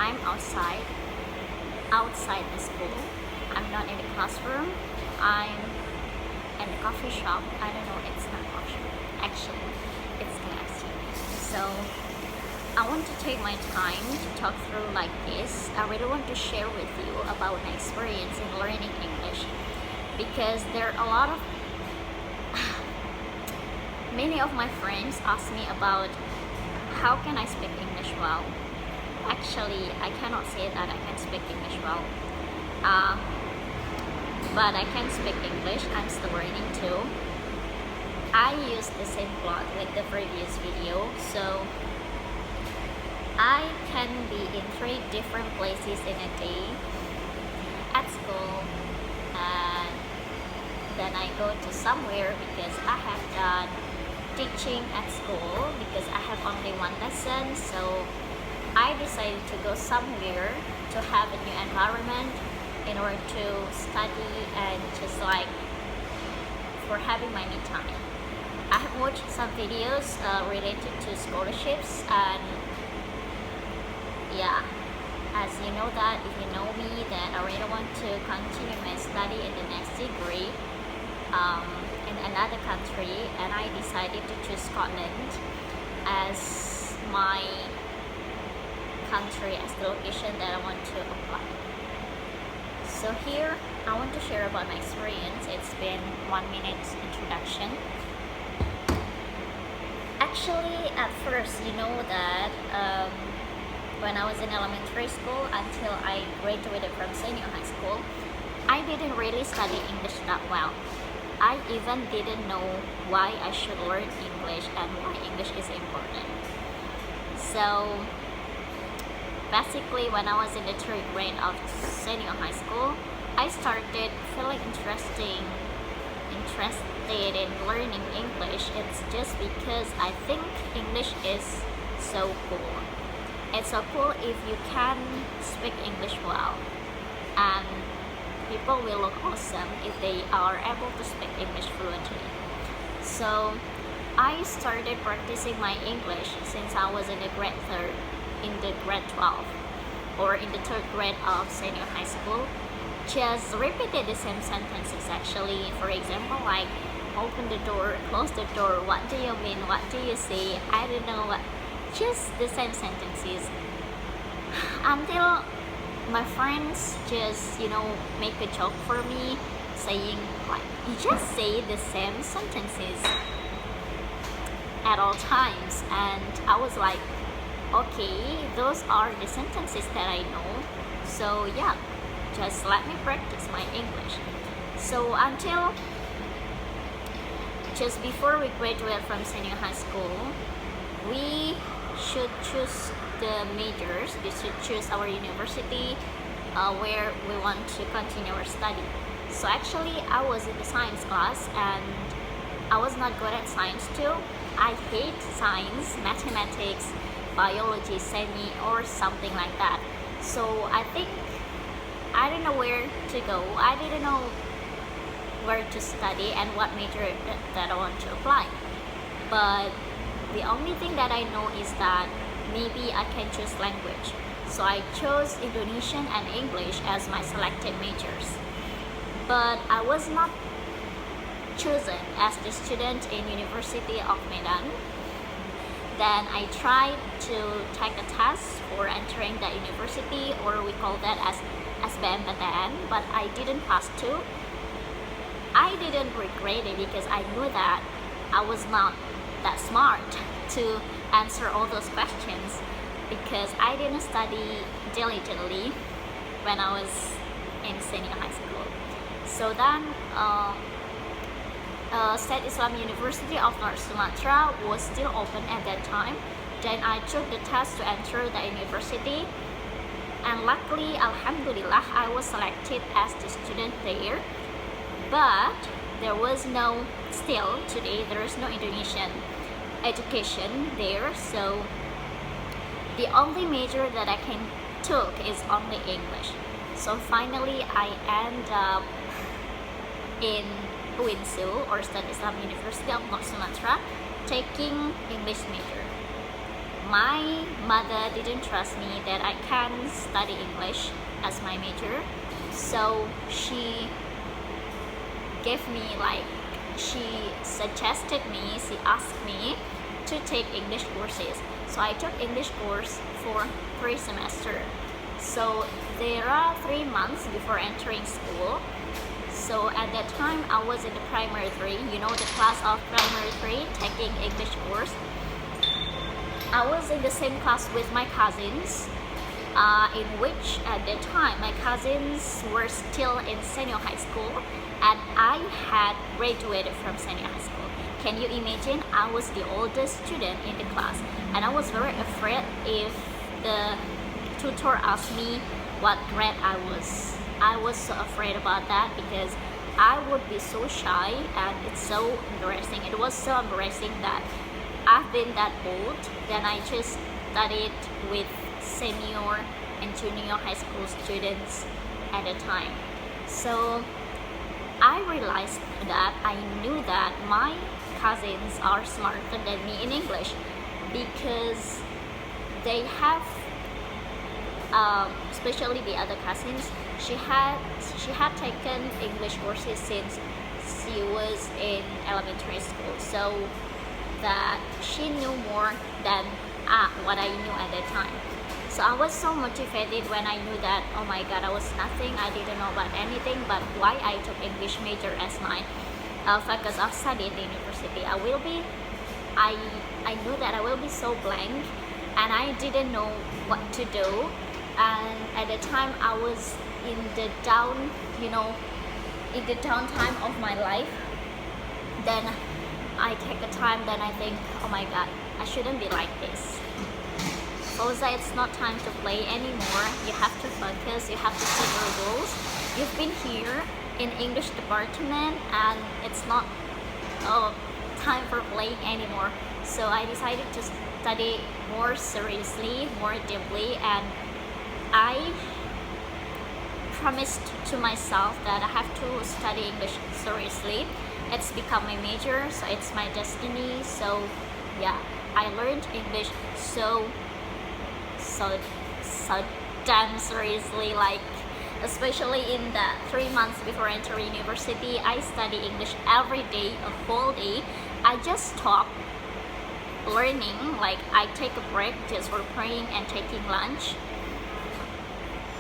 I'm outside the school. I'm not in the classroom. I'm in the coffee shop. I don't know, it's not coffee shop. Actually, it's class. So I want to take my time to talk through like this. I really want to share with you about my experience in learning English, because there are a lot of many of my friends ask me about how can I speak English well. Actually, I cannot say that I can speak English well, but I can speak English. I'm still learning too. I used the same plot with the previous video, so I can be in 3 different places in a day: at school, and then I go to somewhere because I have done teaching at school because I have only 1 lesson. So I decided to go somewhere to have a new environment in order to study and just like for having my me time. I have watched some videos related to scholarships, and yeah, as you know that if you know me, that I really want to continue my study in the next degree in another country, and I decided to choose Scotland as my country, as the location that I want to apply. So here I want to share about my experience. It's been 1 minute introduction. Actually, at first, you know that when I was in elementary school until I graduated from senior high school, I didn't really study English that well. I even didn't know why I should learn English and why English is important. So basically, when I was in the 3rd grade of senior high school, I started feeling interested in learning English. It's just because I think English is so cool. It's so cool if you can speak English well, and people will look awesome if they are able to speak English fluently. So I started practicing my English since I was in the grade 12, or in the 3rd grade of senior high school. Just repeated the same sentences actually. For example, like open the door, close the door, what do you mean, what do you say, I don't know what, just the same sentences, until my friends just make a joke for me, saying like, you just say the same sentences at all times. And I was like, okay, those are the sentences that I know, so yeah, just let me practice my English. So until just before we graduate from senior high school, we should choose the majors. We should choose our university where we want to continue our study. So actually, I was in the science class, and I was not good at science too. I hate science, mathematics, biology, semi, or something like that. So I think I didn't know where to go. I didn't know where to study and what major that I want to apply. But the only thing that I know is that maybe I can choose language. So I chose Indonesian and English as my selected majors. But I was not chosen as the student in University of Medan. Then I tried to take a test for entering the university, or we call that as SBMPTN, but I didn't pass too. I didn't regret it because I knew that I was not that smart to answer all those questions, because I didn't study diligently when I was in senior high school. So then State Islam University of North Sumatra was still open at that time. Then I took the test to enter the university, and luckily, alhamdulillah, I was selected as the student there. But there was no, still today there is no Indonesian education there, so the only major that I can took is only English. So finally I end up in UINSU, or State Islam University of North Sumatra, taking English major. my mother didn't trust me that I can study English as my major, so she gave me like, she suggested me, she asked me to take English courses. So I took English course for 3 semesters. So there are 3 months before entering school. So at that time I was in the primary 3, you know, the class of primary 3 taking English course. I was in the same class with my cousins, in which at that time my cousins were still in senior high school and I had graduated from senior high school. Can you imagine? I was the oldest student in the class and I was very afraid if the tutor asked me what grade I was. I was so afraid about that because I would be so shy and it's so embarrassing. It was so embarrassing that I've been that old. Then I just studied with senior and junior high school students at the time. So I realized that I knew that my cousins are smarter than me in English because they have, especially the other cousins, she had taken English courses since she was in elementary school, so that she knew more than what I knew at that time. So I was so motivated when I knew that, oh my god, I was nothing, I didn't know about anything, but why I took English major as my focus of study in the university. I knew that I will be so blank and I didn't know what to do. And at the time I was in the downtime of my life. Then I take a time, then I think, oh my god, I shouldn't be like this. Fauza, it's not time to play anymore. You have to focus, you have to set your goals. You've been here in English department and it's not time for playing anymore. So I decided to study more seriously, more deeply, and I promised to myself that I have to study English seriously. It's become my major, so it's my destiny. So yeah, I learned English so damn seriously, like especially in the 3 months before entering university. I study English every day, a whole day. I just stop learning, like I take a break just for praying and taking lunch.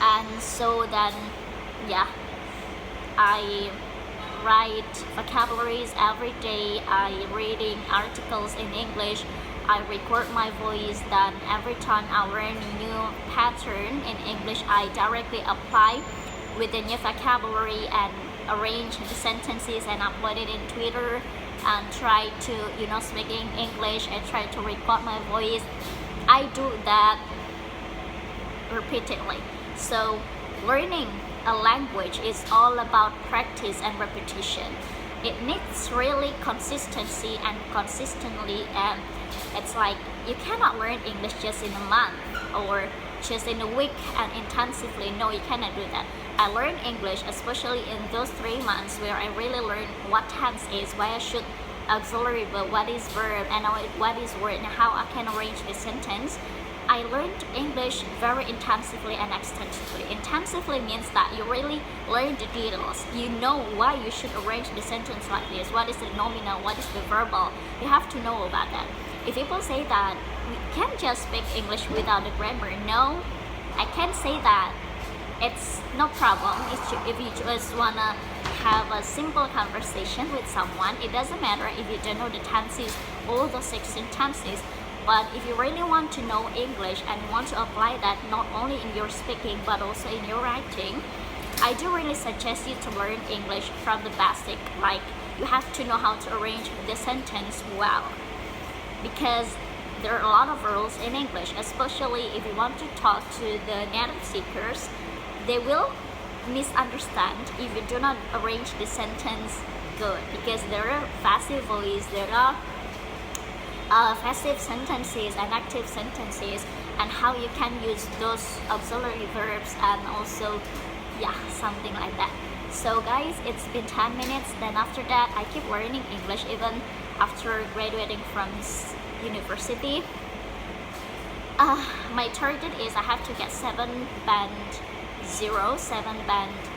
And so then yeah, I write vocabularies every day, I reading articles in English, I record my voice. Then every time I learn a new pattern in English, I directly apply with the new vocabulary and arrange the sentences and upload it in Twitter and try to speaking English and try to record my voice. I do that repeatedly. So learning a language is all about practice and repetition. It needs really consistency and consistently, and it's like you cannot learn English just in a month or just in a week and intensively. No, you cannot do that. I learned English especially in those 3 months where I really learned what tense is, why I should auxiliary verb, what is verb, and what is word, and how I can arrange the sentence. I learned English very intensively and extensively. Intensively means that you really learn the details. You know why you should arrange the sentence like this. What is the nominal? What is the verbal? You have to know about that. If people say that we can't just speak English without the grammar, no, I can say that. It's no problem if you just wanna have a simple conversation with someone. It doesn't matter if you don't know the tenses, all the 16 tenses. But if you really want to know English and want to apply that not only in your speaking but also in your writing, I do really suggest you to learn English from the basic. Like you have to know how to arrange the sentence well, because there are a lot of rules in English, especially if you want to talk to the native speakers. They will misunderstand if you do not arrange the sentence good, because there are passive voice, there are passive sentences and active sentences, and how you can use those auxiliary verbs, and also something like that. So guys, it's been 10 minutes. Then after that I keep learning English even after graduating from university. My target is I have to get 7 band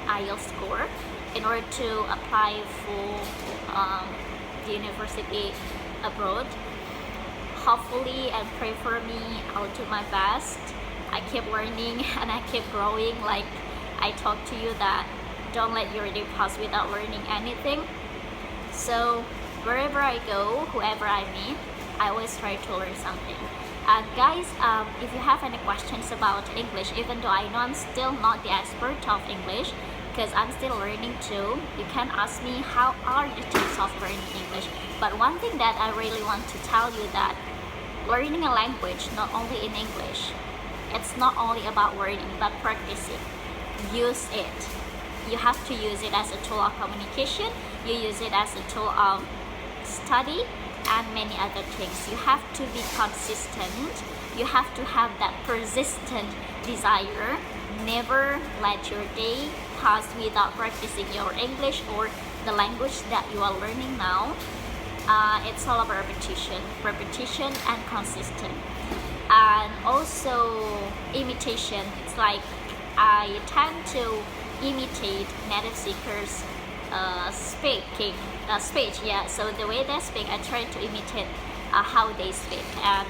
IELTS score in order to apply for the university abroad. Hopefully and pray for me. I'll do my best. I keep learning and I keep growing. Like I talked to you that don't let your day pass without learning anything. So wherever I go, whoever I meet, I always try to learn something. And guys, if you have any questions about English, even though I know I'm still not the expert of English, because I'm still learning too, you can ask me how are the tips of learning English. But one thing that I really want to tell you that learning a language, not only in English, it's not only about learning but practicing. Use it. You have to use it as a tool of communication. You use it as a tool of study and many other things. You have to be consistent. You have to have that persistent desire. Never let your day pass without practicing your English or the language that you are learning now. It's all about repetition and consistent. And also imitation. It's like I tend to imitate native speakers speech. Yeah, so the way they speak, I try to imitate how they speak. And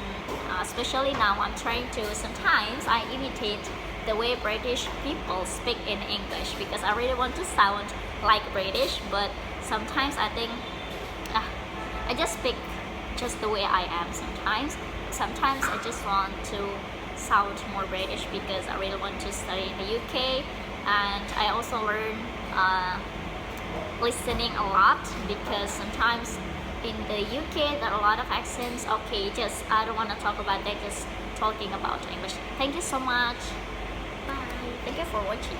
especially now I'm trying to, sometimes I imitate the way British people speak in English, because I really want to sound like British, but sometimes I think I just speak just the way I am sometimes I just want to sound more British because I really want to study in the UK. And I also learn listening a lot, because sometimes in the UK there are a lot of accents. Okay, just I don't want to talk about that, just talking about English. Thank you so much. Bye. Thank you for watching.